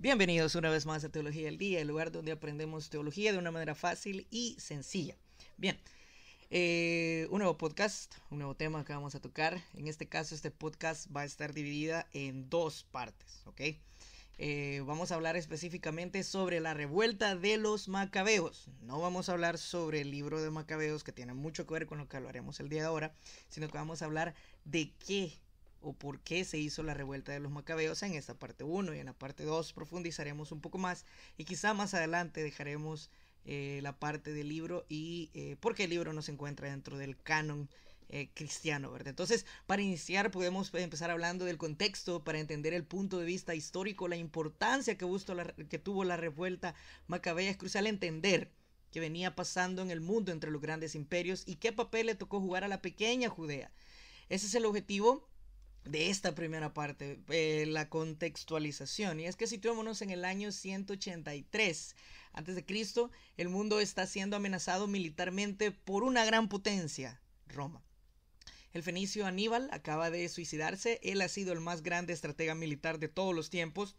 Bienvenidos una vez más a Teología del Día, el lugar donde aprendemos teología de una manera fácil y sencilla. Bien, un nuevo podcast, un nuevo tema que vamos a tocar. En este caso, este podcast va a estar dividida en dos partes, ¿ok? Vamos a hablar específicamente sobre la revuelta de los macabeos. No vamos a hablar sobre el libro de Macabeos, que tiene mucho que ver con lo que hablaremos el día de ahora, sino que vamos a hablar de qué o por qué se hizo la revuelta de los macabeos en esta parte 1, y en la parte 2 profundizaremos un poco más y quizá más adelante dejaremos la parte del libro y por qué el libro no se encuentra dentro del canon cristiano, ¿verdad? Entonces, para iniciar podemos empezar hablando del contexto para entender el punto de vista histórico, la importancia que tuvo la revuelta macabea. Es crucial entender qué venía pasando en el mundo entre los grandes imperios y qué papel le tocó jugar a la pequeña Judea. Ese es el objetivo de esta primera parte, la contextualización. Y es que situémonos en el año 183 antes de Cristo. El mundo está siendo amenazado militarmente por una gran potencia, Roma. El fenicio Aníbal acaba de suicidarse. Él ha sido el más grande estratega militar de todos los tiempos,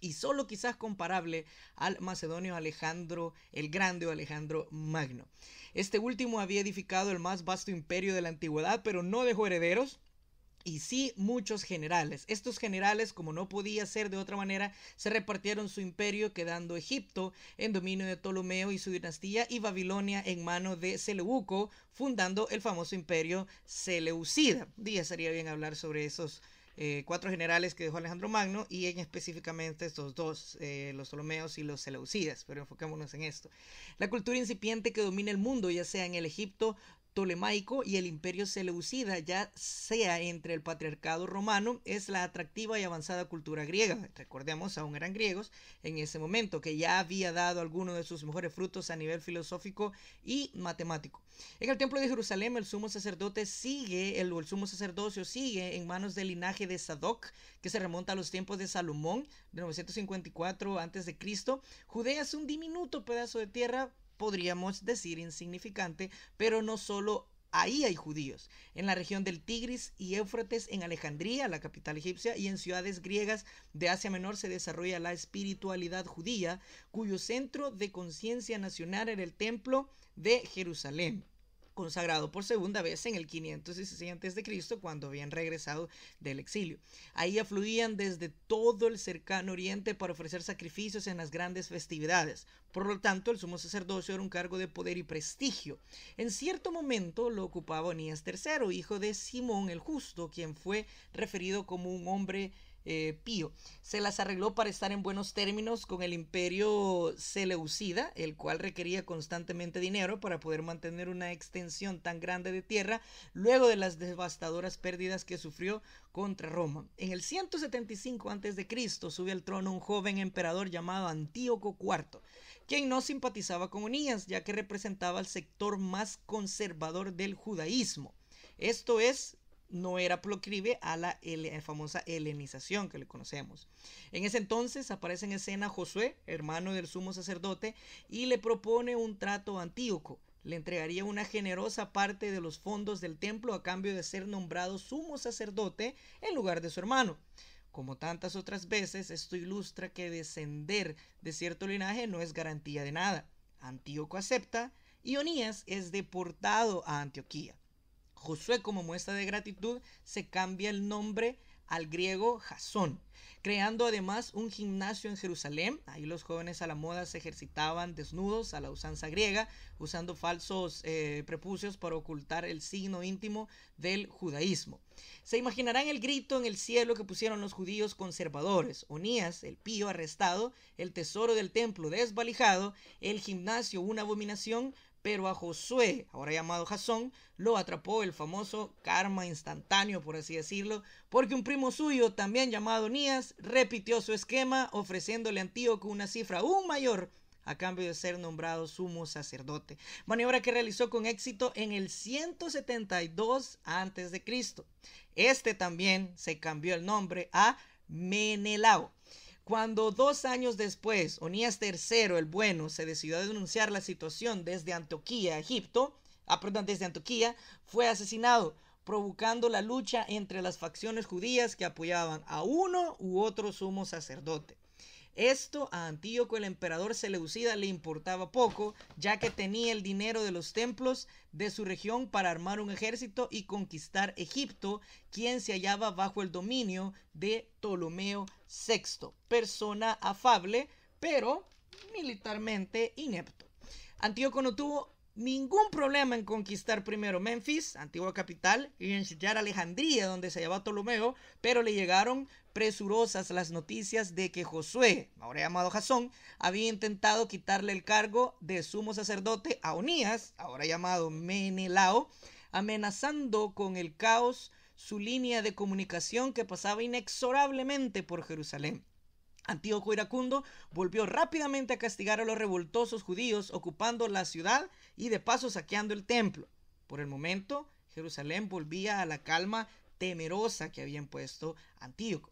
y solo quizás comparable al macedonio Alejandro el Grande o Alejandro Magno. Este último había edificado el más vasto imperio de la antigüedad, pero no dejó herederos, y sí muchos generales. Estos generales, como no podía ser de otra manera, se repartieron su imperio, quedando Egipto en dominio de Ptolomeo y su dinastía, y Babilonia en mano de Seleuco, fundando el famoso imperio seleucida. Un día sería bien hablar sobre esos cuatro generales que dejó Alejandro Magno, y en específicamente estos dos, los Ptolomeos y los Seleucidas, pero enfoquémonos en esto. La cultura incipiente que domina el mundo, ya sea en el Egipto tolemaico y el imperio seleucida, ya sea entre el patriarcado romano, es la atractiva y avanzada cultura griega. Recordemos, aún eran griegos en ese momento, que ya había dado algunos de sus mejores frutos a nivel filosófico y matemático. En el templo de Jerusalén, el sumo sacerdocio sigue en manos del linaje de Sadoc, que se remonta a los tiempos de Salomón, de 954 a.C. Judea es un diminuto pedazo de tierra, podríamos decir insignificante, pero no solo ahí hay judíos. En la región del Tigris y Éufrates, en Alejandría, la capital egipcia, y en ciudades griegas de Asia Menor se desarrolla la espiritualidad judía, cuyo centro de conciencia nacional era el templo de Jerusalén, consagrado por segunda vez en el 516 a.C., cuando habían regresado del exilio. Ahí afluían desde todo el cercano oriente para ofrecer sacrificios en las grandes festividades. Por lo tanto, el sumo sacerdocio era un cargo de poder y prestigio. En cierto momento lo ocupaba Onías III, hijo de Simón el Justo, quien fue referido como un hombre pío. Se las arregló para estar en buenos términos con el imperio seleucida, el cual requería constantemente dinero para poder mantener una extensión tan grande de tierra luego de las devastadoras pérdidas que sufrió contra Roma. En el 175 a.C. sube al trono un joven emperador llamado Antíoco IV, quien no simpatizaba con Onías, ya que representaba el sector más conservador del judaísmo. Esto es, no era proclive a la famosa helenización que le conocemos. En ese entonces aparece en escena Josué, hermano del sumo sacerdote, y le propone un trato a Antíoco. Le entregaría una generosa parte de los fondos del templo a cambio de ser nombrado sumo sacerdote en lugar de su hermano. Como tantas otras veces, esto ilustra que descender de cierto linaje no es garantía de nada. Antíoco acepta y Onías es deportado a Antioquía. Josué, como muestra de gratitud, se cambia el nombre al griego Jasón, creando además un gimnasio en Jerusalén. Ahí los jóvenes a la moda se ejercitaban desnudos a la usanza griega, usando falsos prepucios para ocultar el signo íntimo del judaísmo. Se imaginarán el grito en el cielo que pusieron los judíos conservadores: Onías, el pío, arrestado; el tesoro del templo desvalijado; el gimnasio una abominación. Pero a Josué, ahora llamado Jasón, lo atrapó el famoso karma instantáneo, por así decirlo, porque un primo suyo, también llamado Onías, repitió su esquema, ofreciéndole a Antíoco una cifra aún mayor a cambio de ser nombrado sumo sacerdote, maniobra que realizó con éxito en el 172 a.C. Este también se cambió el nombre a Menelao. Cuando 2 años después Onías III el Bueno se decidió a denunciar la situación desde Antioquía, fue asesinado, provocando la lucha entre las facciones judías que apoyaban a uno u otro sumo sacerdote. Esto a Antíoco el emperador seleucida le importaba poco, ya que tenía el dinero de los templos de su región para armar un ejército y conquistar Egipto, quien se hallaba bajo el dominio de Ptolomeo VI, persona afable, pero militarmente inepto. Antíoco no tuvo ningún problema en conquistar primero Memphis, antigua capital, y en sellar Alejandría, donde se hallaba Ptolomeo, pero le llegaron presurosas las noticias de que Josué, ahora llamado Jasón, había intentado quitarle el cargo de sumo sacerdote a Onías, ahora llamado Menelao, amenazando con el caos su línea de comunicación que pasaba inexorablemente por Jerusalén. Antíoco iracundo volvió rápidamente a castigar a los revoltosos judíos, ocupando la ciudad y de paso saqueando el templo. Por el momento, Jerusalén volvía a la calma temerosa que había impuesto Antíoco.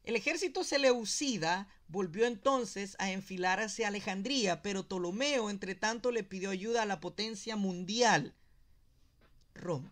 El ejército seleucida volvió entonces a enfilar hacia Alejandría, pero Ptolomeo, entre tanto, le pidió ayuda a la potencia mundial, Roma.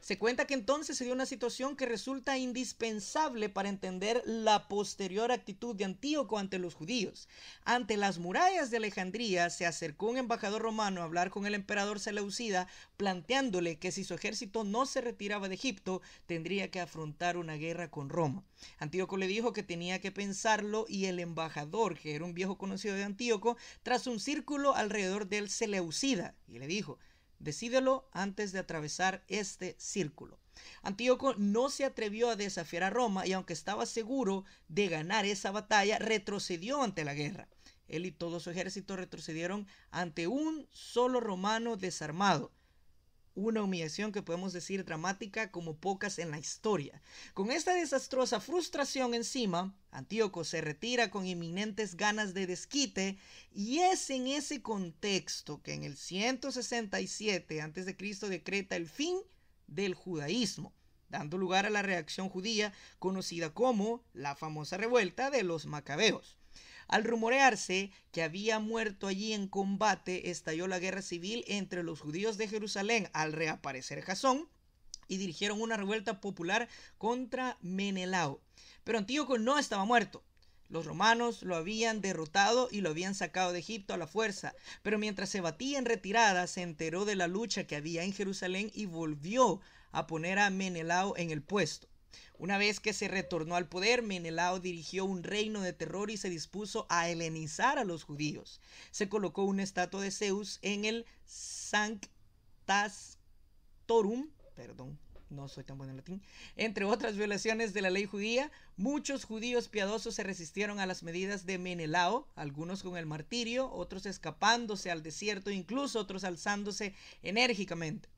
Se cuenta que entonces se dio una situación que resulta indispensable para entender la posterior actitud de Antíoco ante los judíos. Ante las murallas de Alejandría se acercó un embajador romano a hablar con el emperador seleucida, planteándole que si su ejército no se retiraba de Egipto, tendría que afrontar una guerra con Roma. Antíoco le dijo que tenía que pensarlo y el embajador, que era un viejo conocido de Antíoco, trazó un círculo alrededor del seleucida y le dijo: decídelo antes de atravesar este círculo. Antíoco no se atrevió a desafiar a Roma y aunque estaba seguro de ganar esa batalla, retrocedió ante la guerra. Él y todo su ejército retrocedieron ante un solo romano desarmado. Una humillación que podemos decir dramática como pocas en la historia. Con esta desastrosa frustración encima, Antíoco se retira con inminentes ganas de desquite, y es en ese contexto que en el 167 a.C. decreta el fin del judaísmo, dando lugar a la reacción judía conocida como la famosa revuelta de los macabeos. Al rumorearse que había muerto allí en combate, estalló la guerra civil entre los judíos de Jerusalén al reaparecer Jasón y dirigieron una revuelta popular contra Menelao. Pero Antíoco no estaba muerto. Los romanos lo habían derrotado y lo habían sacado de Egipto a la fuerza, pero mientras se batía en retirada se enteró de la lucha que había en Jerusalén y volvió a poner a Menelao en el puesto. Una vez que se retornó al poder, Menelao dirigió un reino de terror y se dispuso a helenizar a los judíos. Se colocó una estatua de Zeus en el Sanctastorum, no soy tan bueno en latín. Entre otras violaciones de la ley judía, muchos judíos piadosos se resistieron a las medidas de Menelao, algunos con el martirio, otros escapándose al desierto, incluso otros alzándose enérgicamente.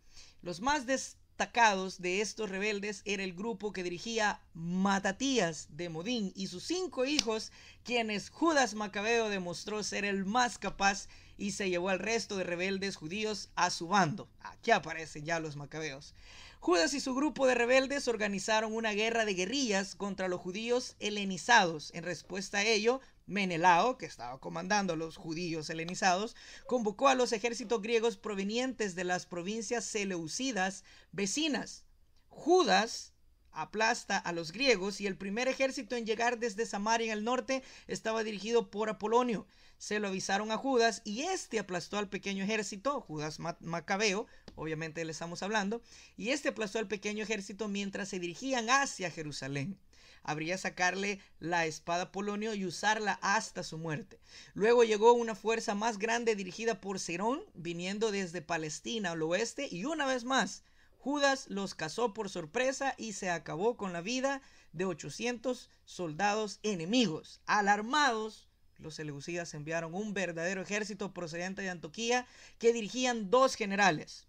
Los más destacados de estos rebeldes era el grupo que dirigía Matatías de Modín y sus 5 hijos, quienes Judas Macabeo demostró ser el más capaz y se llevó al resto de rebeldes judíos a su bando. Aquí aparecen ya los macabeos. Judas y su grupo de rebeldes organizaron una guerra de guerrillas contra los judíos helenizados. En respuesta a ello, Menelao, que estaba comandando a los judíos helenizados, convocó a los ejércitos griegos provenientes de las provincias seleucidas vecinas. Judas aplasta a los griegos y el primer ejército en llegar desde Samaria en el norte estaba dirigido por Apolonio. Se lo avisaron a Judas y este aplastó al pequeño ejército, Judas Macabeo, obviamente le estamos hablando, y este aplastó al pequeño ejército mientras se dirigían hacia Jerusalén. Habría sacarle la espada a Apolonio y usarla hasta su muerte. Luego llegó una fuerza más grande dirigida por Cerón, viniendo desde Palestina al oeste, y una vez más, Judas los cazó por sorpresa y se acabó con la vida de 800 soldados enemigos. Alarmados, los seleucidas enviaron un verdadero ejército procedente de Antioquía que dirigían 2 generales,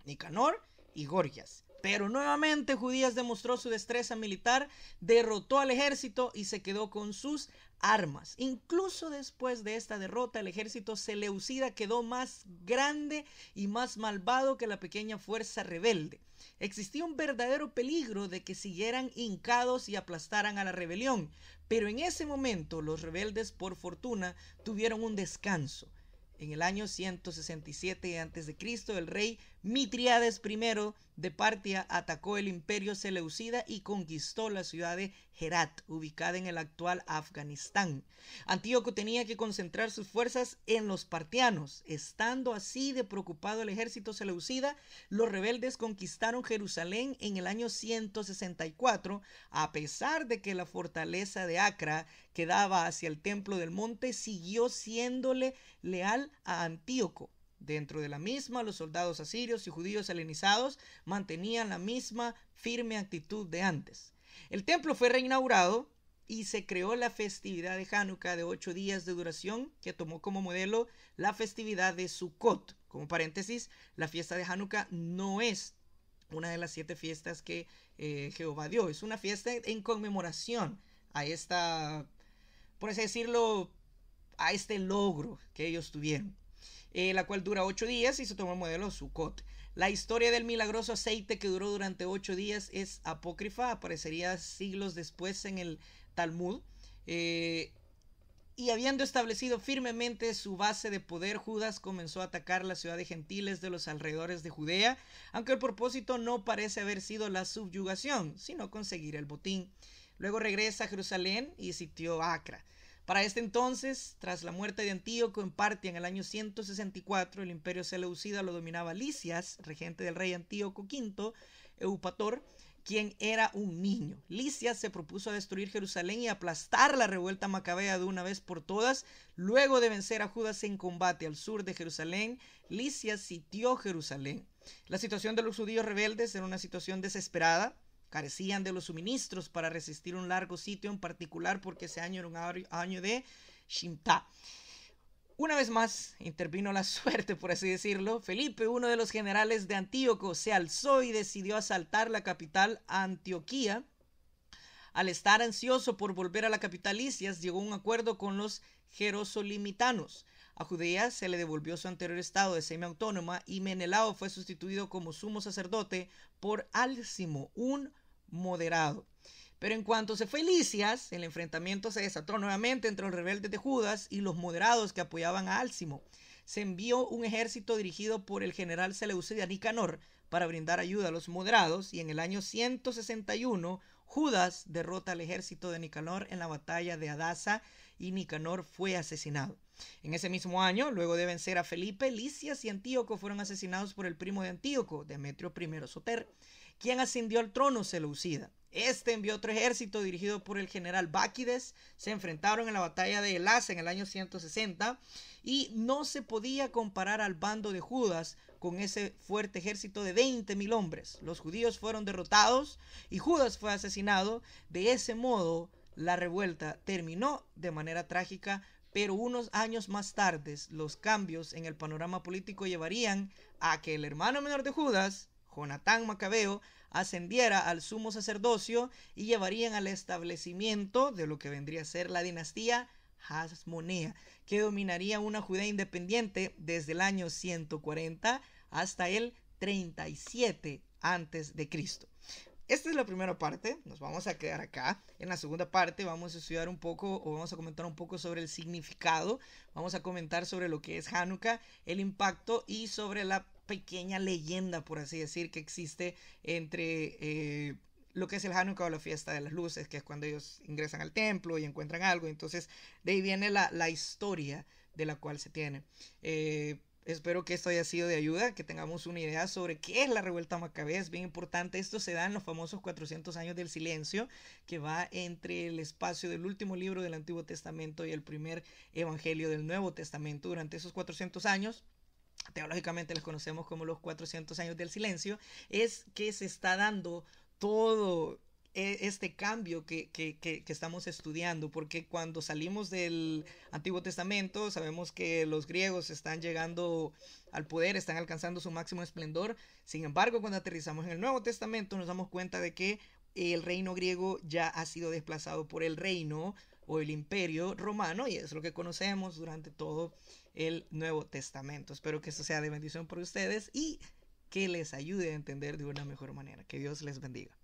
Nicanor y Gorgias. Pero nuevamente Judías demostró su destreza militar, derrotó al ejército y se quedó con sus armas. Incluso después de esta derrota, el ejército seleucida quedó más grande y más malvado que la pequeña fuerza rebelde. Existía un verdadero peligro de que siguieran hincados y aplastaran a la rebelión, pero en ese momento los rebeldes, por fortuna, tuvieron un descanso. en el año 167 a.C., el rey Mitrídates I de Partia atacó el imperio seleucida y conquistó la ciudad de Herat, ubicada en el actual Afganistán. Antíoco tenía que concentrar sus fuerzas en los partianos. Estando así de preocupado el ejército seleucida, los rebeldes conquistaron Jerusalén en el año 164, a pesar de que la fortaleza de Acra, que daba hacia el templo del monte, siguió siéndole leal a Antíoco. Dentro de la misma, los soldados asirios y judíos helenizados mantenían la misma firme actitud de antes. El templo fue reinaugurado y se creó la festividad de Hanukkah de 8 días de duración, que tomó como modelo la festividad de Sukkot. Como paréntesis, la fiesta de Hanukkah no es una de las 7 fiestas que Jehová dio. Es una fiesta en conmemoración a esta, por así decirlo, a este logro que ellos tuvieron. La cual dura 8 días y se tomó el modelo Sukkot. La historia del milagroso aceite que duró durante 8 días es apócrifa, aparecería siglos después en el Talmud. Y habiendo establecido firmemente su base de poder, Judas comenzó a atacar la ciudad de gentiles de los alrededores de Judea, aunque el propósito no parece haber sido la subyugación, sino conseguir el botín. Luego regresa a Jerusalén y sitió Acra. Para este entonces, tras la muerte de Antíoco en Partia en el año 164, el imperio seleucida lo dominaba Lisias, regente del rey Antíoco V, Eupator, quien era un niño. Lisias se propuso destruir Jerusalén y aplastar la revuelta macabea de una vez por todas. Luego de vencer a Judas en combate al sur de Jerusalén, Lisias sitió Jerusalén. La situación de los judíos rebeldes era una situación desesperada. Carecían de los suministros para resistir un largo sitio, en particular porque ese año era un año de Shimta. Una vez más intervino la suerte, por así decirlo. Felipe, uno de los generales de Antíoco, se alzó y decidió asaltar la capital, Antioquía. Al estar ansioso por volver a la capital Lisias, llegó a un acuerdo con los jerosolimitanos. A Judea se le devolvió su anterior estado de semiautónoma y Menelao fue sustituido como sumo sacerdote por Álcimo, un moderado. Pero en cuanto se fue Lisias, el enfrentamiento se desató nuevamente entre los rebeldes de Judas y los moderados que apoyaban a Álcimo. Se envió un ejército dirigido por el general seleucida Nicanor para brindar ayuda a los moderados, y en el año 161 Judas derrota al ejército de Nicanor en la batalla de Adasa y Nicanor fue asesinado. En ese mismo año, luego de vencer a Felipe, Lisias y Antíoco fueron asesinados por el primo de Antíoco, Demetrio I Soter, quien ascendió al trono seleucida. Este envió otro ejército dirigido por el general Báquides. Se enfrentaron en la batalla de Elasa en el año 160 y no se podía comparar al bando de Judas con ese fuerte ejército de 20.000 hombres. Los judíos fueron derrotados y Judas fue asesinado. De ese modo, la revuelta terminó de manera trágica, pero unos años más tarde los cambios en el panorama político llevarían a que el hermano menor de Judas, Jonatán Macabeo, ascendiera al sumo sacerdocio y llevarían al establecimiento de lo que vendría a ser la dinastía Hasmonea, que dominaría una Judea independiente desde el año 140 hasta el 37 antes de Cristo. Esta es la primera parte, nos vamos a quedar acá. En la segunda parte vamos a estudiar un poco, o vamos a comentar un poco sobre el significado. Vamos a comentar sobre lo que es Hanukkah, el impacto y sobre la pequeña leyenda, por así decir, que existe entre lo que es el Hanukkah o la fiesta de las luces, que es cuando ellos ingresan al templo y encuentran algo. Entonces, de ahí viene la historia de la cual se tiene. Espero que esto haya sido de ayuda, que tengamos una idea sobre qué es la revuelta macabea. Es bien importante. Esto se da en los famosos 400 años del silencio, que va entre el espacio del último libro del Antiguo Testamento y el primer evangelio del Nuevo Testamento. Durante esos 400 años, teológicamente les conocemos como los 400 años del silencio, es que se está dando todo este cambio que estamos estudiando, porque cuando salimos del Antiguo Testamento sabemos que los griegos están llegando al poder, están alcanzando su máximo esplendor. Sin embargo, cuando aterrizamos en el Nuevo Testamento nos damos cuenta de que el reino griego ya ha sido desplazado por el reino o el imperio romano, y es lo que conocemos durante todo el Nuevo Testamento. Espero que esto sea de bendición para ustedes y que les ayude a entender de una mejor manera. Que Dios les bendiga.